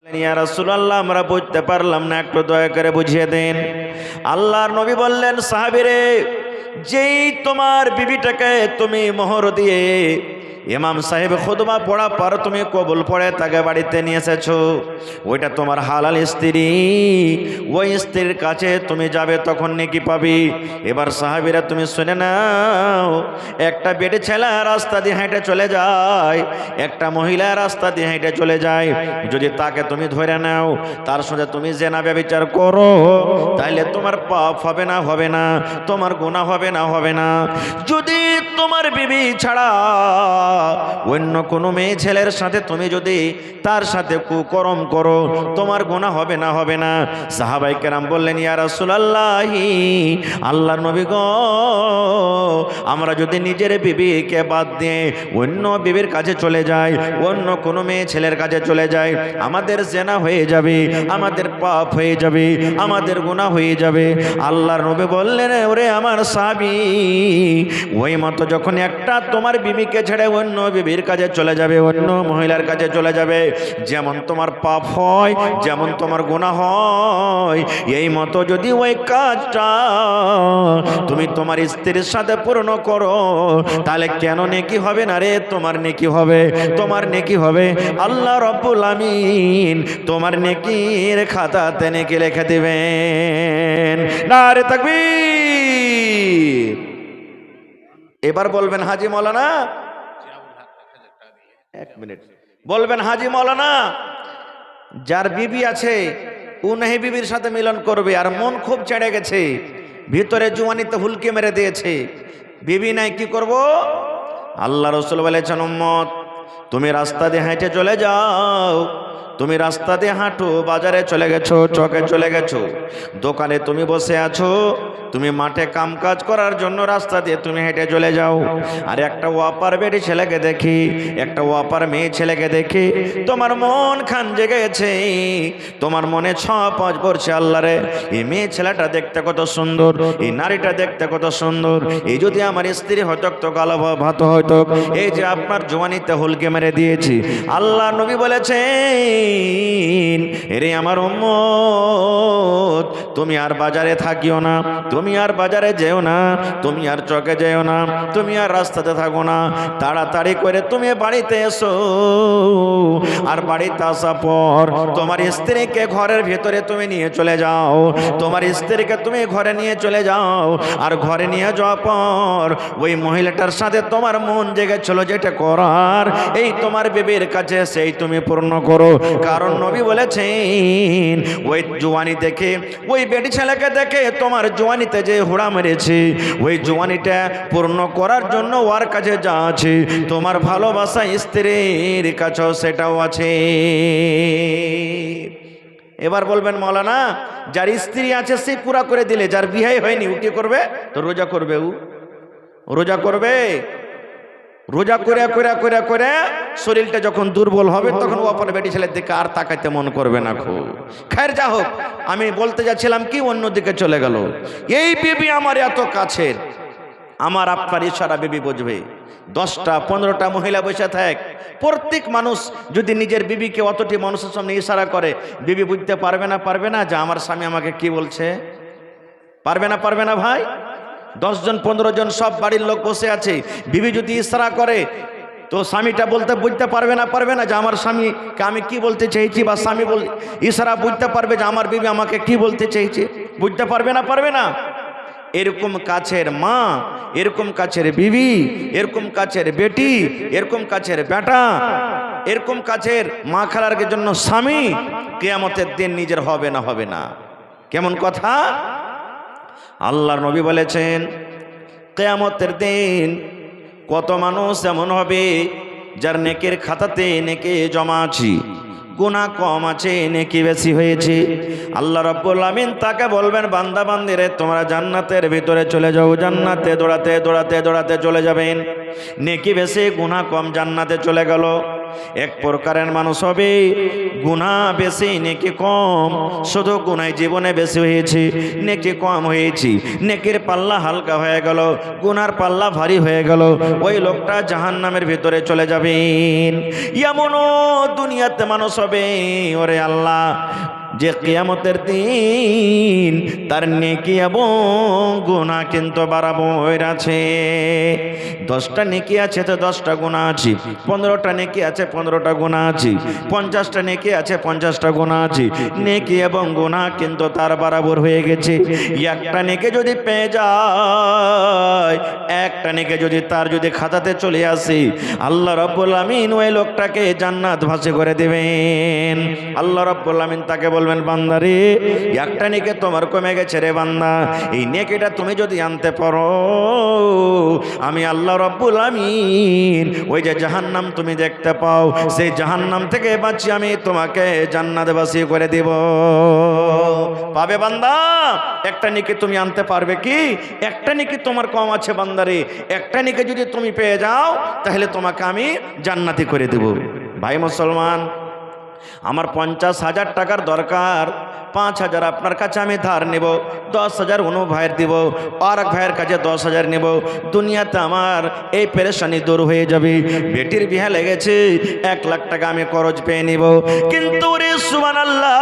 ইয়া রাসূলুল্লাহ আমরা বুঝতে পারলাম না, একটু দয়া করে বুঝিয়ে দেন। আল্লাহর নবী বললেন, সাহাবীরে, যেই তোমার বিবিটাকে তুমি মোহর দিয়ে ইমাম সাহেব খুতবা পড়া পর তুমি কবুল পড়ে তাকে বাড়িতে নিয়ে এসেছো, ওইটা তোমার হালাল স্ত্রী। ওই স্ত্রীর কাছে তুমি যাবে তখন নেকি পাবি। এবার সাহাবীরা তুমি শুনে নাও, একটা বেটে ছেলে রাস্তা দিয়ে হেঁটে চলে যায়, একটা মহিলা রাস্তা দিয়ে হেঁটে চলে যায়, যদি তাকে তুমি ধরে নাও, তার সাথে তুমি জেনা ব্যভিচার করো, তাইলে তোমার পাপ হবে না? হবে না? তোমার গুনাহ হবে না? হবে না? যদি তোমার বিবি ছাড়া অন্য কোনো মেয়ে ছেলের সাথে তুমি যদি তার সাথে কুকরম করো, তোমার গুনাহ হবে না? হবে না? সাহাবায়ে কেরাম বললেন, ইয়া রাসূলুল্লাহ, আল্লাহর নবী গো, আমরা যদি নিজের বিবিকে বাদ দিয়ে অন্য বিবির কাছে চলে যাই, অন্য কোনো মেয়ে ছেলের কাছে চলে যাই, আমাদের জেনা হয়ে যাবে, আমাদের পাপ হয়ে যাবে, আমাদের গুনাহ হয়ে যাবে। আল্লাহর নবী বললেন, ওরে আমার সাহাবী, ওই মতো যখন একটা তোমার বিবিকে ছেড়ে অন্য বিবির কাছে চলে যাবে, অন্য মহিলার কাছে চলে যাবে, যেমন তোমার পাপ হয়, যেমন তোমার গুনাহ হয়, এই মতো যদি ওই কাজটা তুমি তোমার স্ত্রীর সাথে পূর্ণ করো, তাহলে কেন নেকি হবে না রে? তোমার নেকি হবে, তোমার নেকি হবে। আল্লাহ রাব্বুল আমিন তোমার নেকির খাতাতে নেকি লিখে দিবেন। নারে তাকবীর। এবার বলবেন, হাজী মাওলানা, এক মিনিট বলবেন, হাজী মাওলানা, যার বিবি আছে ও নাহি বিবির সাথে মিলন করবে, আর মন খুব চেড়ে গেছে, ভিতরে জুয়ানিতে হুলকি মেরে দিয়েছে, বিবি নাই, কি করব? আল্লাহ রাসূল বলেছেন, উম্মত, তুমি রাস্তা দিয়ে হেঁটে চলে যাও, তুমি রাস্তা দিয়ে হাঁটো, বাজারে চলে গেছো, চকে চলে গেছো, দোকানে তুমি বসে আছো, তুমি মাঠে কামকাজ করার জন্য রাস্তা দিয়ে তুমি হেঁটে চলে যাও, আর একটা ওয়াপার বেটি ছেলেকে দেখি, একটা ওয়াপার মেয়ে ছেলেকে দেখি, তোমার মন খান জেগে গেছে, তোমার মনে ছপাঁচ পড়ছে, আল্লাহ রে, এই মেয়ে ছেলেটা দেখতে কত সুন্দর, এই নারীটা দেখতে কত সুন্দর, এই যদি আমার স্ত্রী হয়তো তো গালা ভাত হয়তো, এই যে আপনার জওয়ানিতে হুলকে মেরে দিয়েছি। আল্লাহ নবী বলেছেন, এরে আমার উম্মত, তুমি আর বাজারে থাকিও না, তুমি আর বাজারে যেও না, তুমি আর চকে যেও না, তুমি আর রাস্তাতে থাকো না, তাড়াতাড়ি করে তুমি বাড়িতে এসো, আর বাড়িতে আসার পর তোমার স্ত্রীকে ঘরের ভেতরে তুমি নিয়ে চলে যাও, তোমার স্ত্রীকে তুমি ঘরে নিয়ে চলে যাও, আর ঘরে নিয়ে যাওয়ার পর ওই মহিলাটার সাথে তোমার মন জেগেছিল যেটা করার, এই তোমার বিবির কাছে সেই তুমি পূর্ণ করো। কারণ নবী বলেছেন, ওই জওয়ানি দেখে, ওই বেটি ছেলেকে দেখে তোমার জওয়ানিতে যে হুড়া মেরেছে, ওই জওয়ানিটা পূর্ণ করার জন্য ওর কাছে যা আছে, তোমার ভালোবাসা স্ত্রীর কাছেও সেটাও আছে। এবার বলবেন, মাওলানা, যার স্ত্রী আছে সে পুরা করে দিলে, যার বিয়ে হয়নি ও কি করবে? তো রোজা করবে, ও রোজা করবে, রোজা করে করে করে করে শরীরটা যখন দুর্বল হবে, তখন ও আপনার বেটি ছেলের দিকে আর তাকাইতে মন করবে না। খুব খায়ের, যা হোক, আমি বলতে যাচ্ছিলাম কি, অন্যদিকে চলে গেল। এই বিবি আমার এত কাছের, আমার আপনার ইশারা বিবি বুঝবে। 10টা 15টা মহিলা বসে থাক, প্রত্যেক মানুষ যদি নিজের বিবিকে অতটি মানুষের সামনে ইশারা করে, বিবি বুঝতে পারবে না? পারবে না যে আমার স্বামী আমাকে কি বলছে? পারবে না? পারবে না ভাই? 10 জন 15 জন সব বাড়ির লোক বসে আছে, বিবি যদি ইশারা করে, তো স্বামীটা বুঝতে পারবে না? পারবে না যে আমার স্বামীকে আমি কি বলতে চেয়েছি? বা স্বামী ইশারা বুঝতে পারবে যে আমার বিবি আমাকে কি বলতে চেয়েছে? বুঝতে পারবে না? পারবে না? এরকম কাছের মা, এরকম কাছের বিবি, এরকম কাছের বেটি, এরকম কাছের বেটা, এরকম কাছের মা খালার জন্য স্বামী কিয়ামতের দিন নিজের হবে না? হবে না? কেমন কথা! আল্লাহর নবী বলেছেন, কিয়ামতের দিন কত মানুষ এমন হবে যার নেকির খাতাতে নেকি জমা আছে, গুনাহ কম আছে, নেকি বেশি হয়েছে। আল্লাহ রাব্বুল আমিন তাকে বলবেন, বান্দা বান্দিরে, তোমরা জান্নাতের ভিতরে চলে যাও, জান্নাতে দৌড়াতে দৌড়াতে দৌড়াতে চলে যাবেন, নেকি বেশি গুনাহ কম, জান্নাতে চলে গেল। এক প্রকারের মানুষ হবে গুনাহ বেশি নেকি কম, শুধু গুনায় জীবনে বেশি হয়েছে, নেকি কম হয়েছে, নেকির পাল্লা হালকা হয়ে গেল, গুনার পাল্লা ভারী হয়ে গেল, ওই লোকটা জাহান্নামের ভিতরে চলে যাবেন। এমনও দুনিয়াতে মানুষ হবে ওরে আল্লাহ যে কিয়ামতের দিন তার নেকি এবং গুনাহ কিন্তু বরাবর আছে। 10টা নেকি আছে তো 10টা গুনাহ আছে, 15টা নেকি আছে 15টা গুনাহ আছে, 50টা নেকি আছে 50টা গুনাহ আছে। নেকি এবং গুনাহ কিন্তু তার বরাবর হয়ে গেছে। একটা নেকি যদি পেয়ে যায়, একটা নেকি যদি তার যদি খাতাতে চলে আসে, আল্লাহ রাব্বুল আমিন ওই লোকটাকে জান্নাত ভাসি করে দিবেন। আল্লাহ রাব্বুল আমিন তাকে বলবেন, বান্দারে একটা নেকি তোমার কমে গেছে রে বান্দা, এই নেকিটা তুমি যদি আনতে পারো, আমি আল্লাহ রাব্বুল আমিন ওই যে জাহান্নাম তুমি দেখতে পাও, সেই জাহান্নাম থেকে বাঁচিয়ে আমি তোমাকে জান্নাতবাসী করে দেব। পাবে বান্দা? একটা নেকি তুমি আনতে পারবে কি? একটা নেকি তোমার কম আছে বান্দারে, একটা নেকি যদি তুমি পেয়ে যাও তাহলে তোমাকে আমি জান্নাতি করে দেব। ভাই মুসলমান, আমার 50,000 টাকার দরকার, 5,000 আপনার কাছে আমি ধার নেব, 10,000 অন্য ভাইয়ের দিব, আর এক ভাইয়ের কাছে 10,000 নেব। দুনিয়াতে আমার এই পেরেশানি দূর হয়ে যাবে। বেটির বিয়ে লেগেছে, 1 লাখ টাকা আমি খরচ পেয়ে নিব। কিন্তু রে সুবহানাল্লাহ,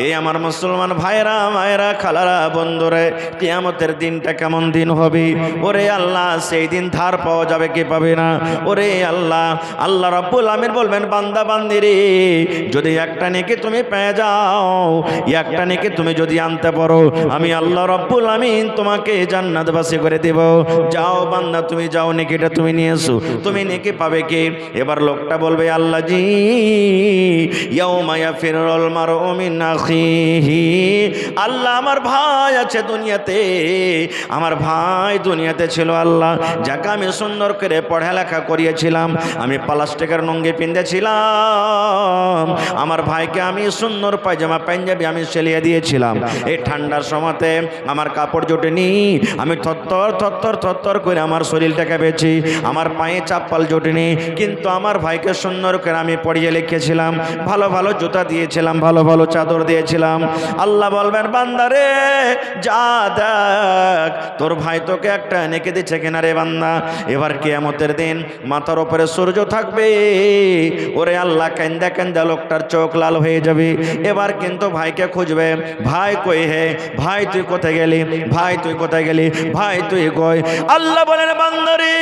এই আমার মুসলমান ভাইরা, মায়েরা, খালারা, বন্ধুরে, কিয়ামতের দিনটা কেমন দিন হবে ওরে আল্লাহ, সেই দিন ধার পাওয়া যাবে কি পাবে না? ওরে আল্লাহ, আল্লাহ রাব্বুল আমিন বলবেন, বান্দা বান্দিরে যদি একটা নেকি তুমি পেয়ে যাও, একটা নেকি তুমি যদি আনতে পারো, আমি আল্লাহ রাব্বুল আমিন তোমাকে জান্নাতবাসী করে দেব। যাও বান্দা, তুমি যাও, নেকিটা তুমি নিয়ে এসো। তুমি নেকি পাবে কি? এবার লোকটা বলবে, আল্লাহ জি, ইয়াউমা ইয়াফিরুল মারউ মিন আখিহি, আল্লাহ আমার ভাই আছে দুনিয়াতে, আমার ভাই দুনিয়াতে ছিল আল্লাহ, যাকে আমি সুন্দর করে পড়ালেখা করিয়েছিলাম, আমি প্লাস্টিকের লুঙ্গি পিঁধেছিলাম, আমার ভাইকে আমি সুন্দর পায়জামা পাঞ্জাবি আমি সেলিয়ে দিয়েছিলাম। এই ঠান্ডার সময়তে আমার কাপড় জোটেনি, আমি থরথর থরথর থরথর করে আমার শরীরটাকে বেছি, আমার পায়ে চাপ্পাল জোটেনি, কিন্তু আমার ভাইকে সুন্দর করে আমি পড়িয়ে লিখেছিলাম, ভালো ভালো জুতা দিয়েছিলাম, ভালো ভালো চাদর দিয়েছিলাম। আল্লাহ বলবেন, বান্দারে যা দেখ তোর ভাই তোকে একটা নেকি দিচ্ছে কিনা রে বান্দা। এবার কিয়ামতের দিন মাথার উপরে সূর্য থাকবে, ওরে আল্লাহ কান্দা কান্দা লোকটার চোখ লাল হয়ে যাবে। এবার কিন্তু ভাইকে খুঁজবে, ভাই কই হে, ভাই তুই কোথায় গেলি, ভাই তুই কোথায় গেলি, ভাই তুই কই? আল্লাহ বলেন, বান্দারে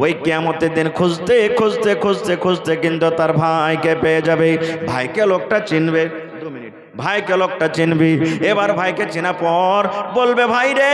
ওই কিয়ামতের দিন খুঁজতে খুঁজতে খুঁজতে খুঁজতে কিন্তু তার ভাইকে পেয়ে যাবে। ভাইকে লোকটা চিনবে, 2 মিনিট, ভাইকে লোকটা চিনবি। এবার ভাইকে চেনা পর বলবে, ভাই রে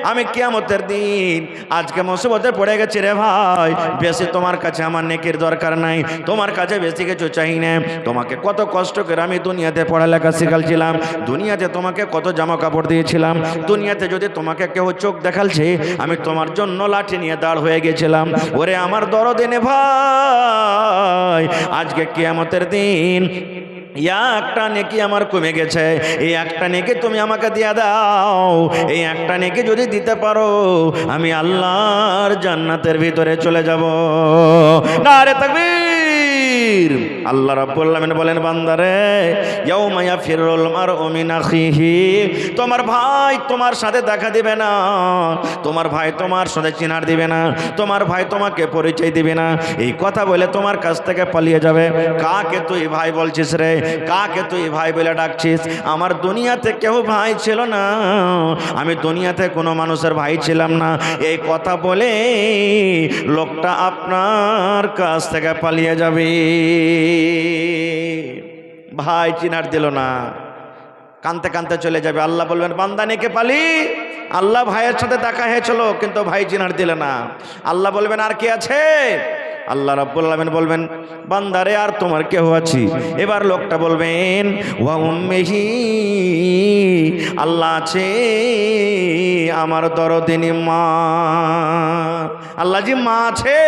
আমি কিয়ামতের দিন আজকে মুসিবতে পড়ে গেছি রে ভাই, বেশি তোমার কাছে আমার নেকির দরকার নাই, তোমার কাছে বেশি কিছু চাই না। তোমাকে কত কষ্ট করে আমি দুনিয়াতে পড়ালেখা শিখালছিলাম, দুনিয়াতে তোমাকে কত জামা কাপড় দিয়েছিলাম, দুনিয়াতে যদি তোমাকে কেউ চোখ দেখালছে, আমি তোমার জন্য লাঠি নিয়ে দাঁড় হয়ে গেছিলাম। ওরে আমার দরদিনে ভাই, আজকে কিয়ামতের দিন একটা নেকি আমার কমে গেছে, এই একটা নেকি তুমি আমাকে দিয়ে দাও। এই একটা নেকি যদি দিতে পারো, আমি আল্লাহর জান্নাতের ভিতরে চলে যাব। নারে তাকবীর! আল্লাহ রাব্বুল আলামিন বলেন, বান্দারে ইয়াউমা ইয়াফিরুল মারউ মিন আখিহি, তোমার ভাই তোমার সাথে দেখা দিবে না, তোমার ভাই তোমার সাথে চিনার দিবে না, তোমার ভাই তোমাকে পরিচয় দিবে না, এই কথা বলে তোমার কাছ থেকে পালিয়ে যাবে। কাকে তুই ভাই বলছিস রে, কাকে তুই ভাই বলে ডাকছিস? আমার দুনিয়াতে কেউ ভাই ছিল না, আমি দুনিয়াতে কোনো মানুষের ভাই ছিলাম না। এই কথা বলে লোকটা আপনার কাছ থেকে পালিয়ে যাবে। ভাই চিনার দিল না, কানতে কানতে চলে যাবে। আল্লাহ বলবেন, বান্দা নেকে পালি, আল্লাহ ভাইয়ের সাথে দেখা হয়েছিল কিন্তু ভাই চিনার দিলে না। আল্লাহ বলবেন, আর কি আছে? আল্লাহ রাব্বুল আলামিন বলবেন, বান্দারে আর তোমার কেউ আছে? এবার লোকটা বলবেন, ওয়া উম্মিহি, আল্লাহ আছে আমার দরদিনী মা। আল্লাহ জি মা আছে।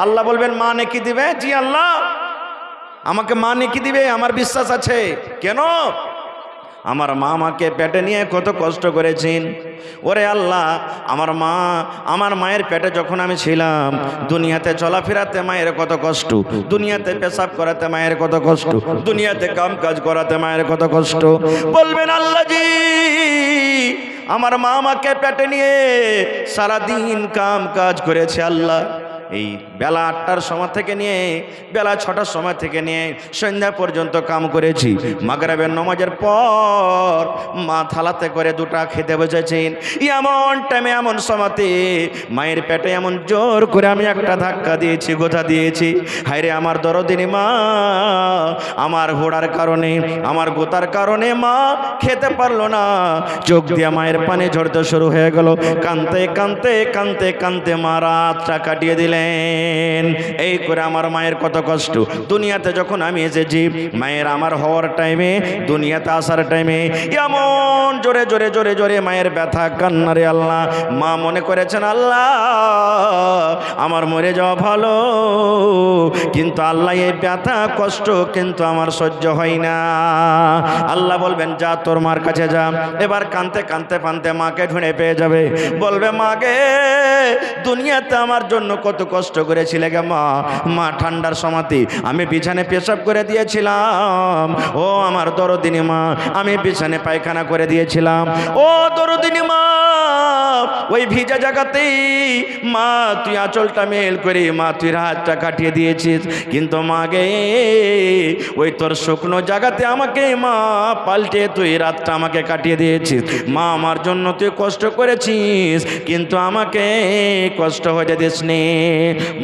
আল্লাহ বলবেন, মা নেকি দিবে? জি আল্লাহ আমাকে মা নেকি দিবে, আমার বিশ্বাস আছে। কেন? আমার মা আমাকে পেটে নিয়ে কত কষ্ট করেছেন। ওরে আল্লাহ, আমার মায়ের পেটে যখন আমি ছিলাম, দুনিয়াতে চলাফেরাতে মায়ের কত কষ্ট, দুনিয়াতে পেশাব করাতে মায়ের কত কষ্ট, দুনিয়াতে কাম কাজ করাতে মায়ের কত কষ্ট। বলবেন আল্লাহ জি, আমার মা আমাকে পেটে নিয়ে সারাদিন কাম কাজ করেছে। আল্লাহ, এই বেলা 8টার সময় থেকে নিয়ে বেলা 6টার সময় থেকে নিয়ে সন্ধ্যা পর্যন্ত কাম করেছি। মাগরিবের নামাজের পর মা থালাতে করে দুটা খেতে বসেছেন। এমন টাইমে এমন সময়তে মায়ের পেটে এমন জোর করে আমি একটা ধাক্কা দিয়েছি, গোথা দিয়েছি। হায়রে আমার দরদিনী মা, আমার ঘোড়ার কারণে, আমার গোতার কারণে মা খেতে পারলো না। চোখ দিয়ে মায়ের পানি ঝরতে শুরু হয়ে গেল। কাঁদতে কাঁদতে কাঁদতে কাঁদতে মা রাতটা কাটিয়ে দিলেন। এই করে আমার মায়ের কত কষ্ট। দুনিয়াতে যখন আমি এসেছি, মায়ের আমার হওয়ার টাইমে, দুনিয়াতে আসার টাইমে এমন জোরে জোরে জোরে জোরে মায়ের ব্যথা, কান্নারে আল্লাহ। মা মনে করেছেন আল্লাহ আমার মরে যাওয়া ভালো, কিন্তু আল্লাহ এই ব্যথা কষ্ট কিন্তু আমার সহ্য হয় না। আল্লাহ বলবেন যা তোর মার কাছে যা। এবার কাঁদতে কাঁদতে কাঁদতে মাকে ঢুঁড়ে পেয়ে যাবে। বলবে মাকে দুনিয়াতে আমার জন্য কত কষ্ট করেছিলে গে মা। মা ঠান্ডার সময়তে আমি বিছানে পেশাব করে দিয়েছিলাম। ও আমার দরদিনী মা, আমি বিছানে পায়খানা করে দিয়েছিলাম। ও দরদিনী মা, ওই ভিজা জায়গাতেই মা তুই আঁচলটা মেল করে মা তুই হাতটা কাটিয়ে দিয়েছিস। কিন্তু মা গে, ওই তোর শুকনো জায়গাতে আমাকে মা পাল্টে তুই রাতটা আমাকে কাটিয়ে দিয়েছিস। মা আমার জন্য তুই কষ্ট করেছিস, কিন্তু আমাকে কষ্ট হতে দিসনি।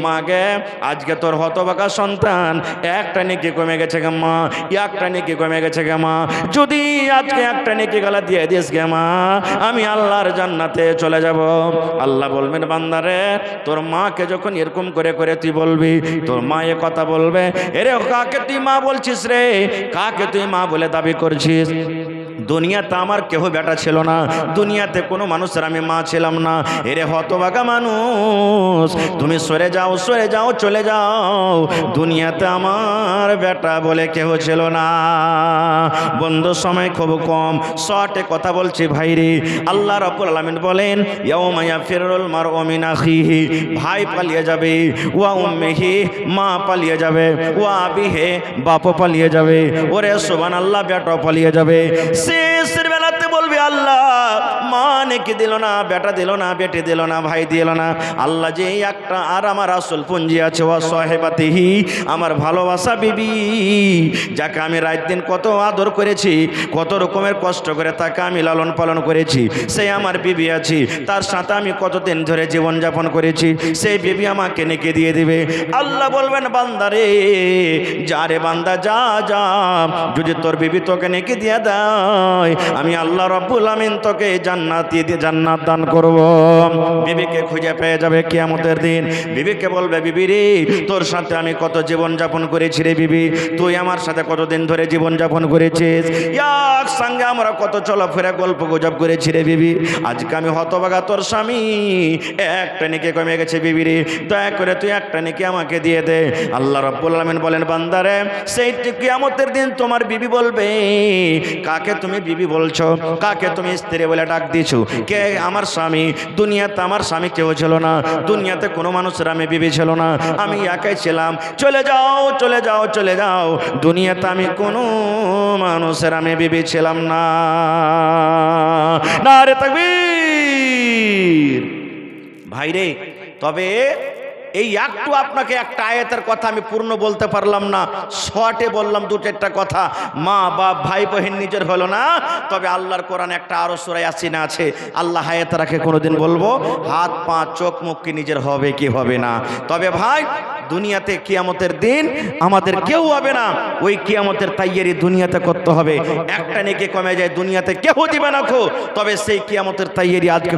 মা গে, আজকে তোর হতভাগা সন্তান একটা নেকি কমে গেছে গে মা, একটা নেকি কমে গেছে গে মা। যদি আজকে একটা নেকি গলা দিয়ে দিস গে মা, আমি আল্লাহর জান্নাতে চলে যাব। আল্লাহ বলবেন বান্দারে, তোর মাকে যখন এরকম করে করে তুই বলবি, তোর মা এ কথা বলবে, এরে কাকে তুই মা বলছিস রে, কাকে তুই মা বলে দাবি করছিস? দুনিয়াতে আমার কেহ বেটা ছিল না, দুনিয়াতে কোনো মানুষের আমি মা ছিলাম না। এরে হতভাগা মানুষ, তুমি সরে যাও, সরে যাও, চলে যাও। দুনিয়াতে আমার বেটা বলে কেহ ছিল না। বন্ধু সময় খুব কম, শর্টে কথা বলছি ভাইরে। আল্লাহ রাব্বুল আলামিন বলেন ইয়াউমা ইয়াফিরুল মারউ মিন আখিহি, ভাই পালিয়ে যাবে। ওয়া উম্মিহি, মা পালিয়ে যাবে। ওয়া আবিহি, বাপ পালিয়ে যাবে। ওরে সুবহানাল্লাহ, বেটা পালিয়ে যাবে। শেষের বেলাতে বলবে আল্লাহ মা নেকি দিল না, বেটা দিল না, বেটি দিল না, ভাই দিল না। আল্লাহ যে একটা আর আমার আসল পুঞ্জি আছে, ওয়া সাহেবাতিহি, আমার ভালোবাসা বিবি, যাকে আমি রাত দিন কত আদর করেছি, কত রকমের কষ্ট করে তাকে আমি লালন পালন করেছি, সেই আমার বিবি আছে। তার সাথে আমি কতদিন ধরে জীবনযাপন করেছি, সেই বিবি আমাকে নেকি দিয়ে দিবে। আল্লাহ বলবেন বান্দারে, যা রে বান্দা যা যা, যদি তোর বিবি তোকে নেকি দিয়ে দেয়, আমি আল্লাহ রাব্বুল আমিন তোকে জান্নাত দান করব। বিবিকে খুঁজে পেয়ে যাবে কিয়ামতের দিন। বিবিকে বলবে বিবি রে, তোর সাথে আমি কত জীবন যাপন করেছি রে বিবি, তুই আমার সাথে কতদিন ধরে জীবন যাপন করেছিস, একসঙ্গে আমরা কত চলাফেরা গল্প গুজব করেছি রে বিবি। আজকে আমি হতভাগা তোর স্বামী, একটা নেকি কমে গেছে বিবি রে, দয়া করে তুই একটা নেকি আমাকে দিয়ে দে। আল্লাহ রাব্বুল আমিন বলেন বান্দারে, সেই কিয়ামতের দিন তোমার বিবি বলবে, কাকে তুমি বিবি বলছো, কাকে তুমি স্ত্রী বলে ডাক দিছো? কে আমার স্বামী? দুনিয়াতে আমার স্বামী কেউ ছিল না, দুনিয়াতে কোনো মানুষের আমি বিবি ছিল না, আমি একাই ছিলাম। চলে যাও, চলে যাও, চলে যাও, দুনিয়াতে আমি কোনো মানুষের আমি বিবি ছিলাম না। নারে তাকবীর। ভাইরে, তবে এই একটু আপনাকে একটা আয়াতের কথা আমি পূর্ণ বলতে পারলাম না, শর্টে বললাম দু চারটা কথা। মা বাপ ভাই বোন নিজের হলো না, তবে আল্লাহর কোরআন একটা আরো সূরা ইয়াসিন আছে, আল্লাহ আয়াত রাখে কোনোদিন বলবো, হাত পা চোখ মুখ কি নিজের হবে কি হবে না। তবে ভাই, দুনিয়াতে কিয়ামতের দিন আমাদের কেউ হবে না, ওই কিয়ামতের তাইয়ারি দুনিয়াতে করতে হবে। একটা নেকি কমে যায় দুনিয়াতে কেউ দিবে না খো, তবে সেই কিয়ামতের তাইয়ারি আজকে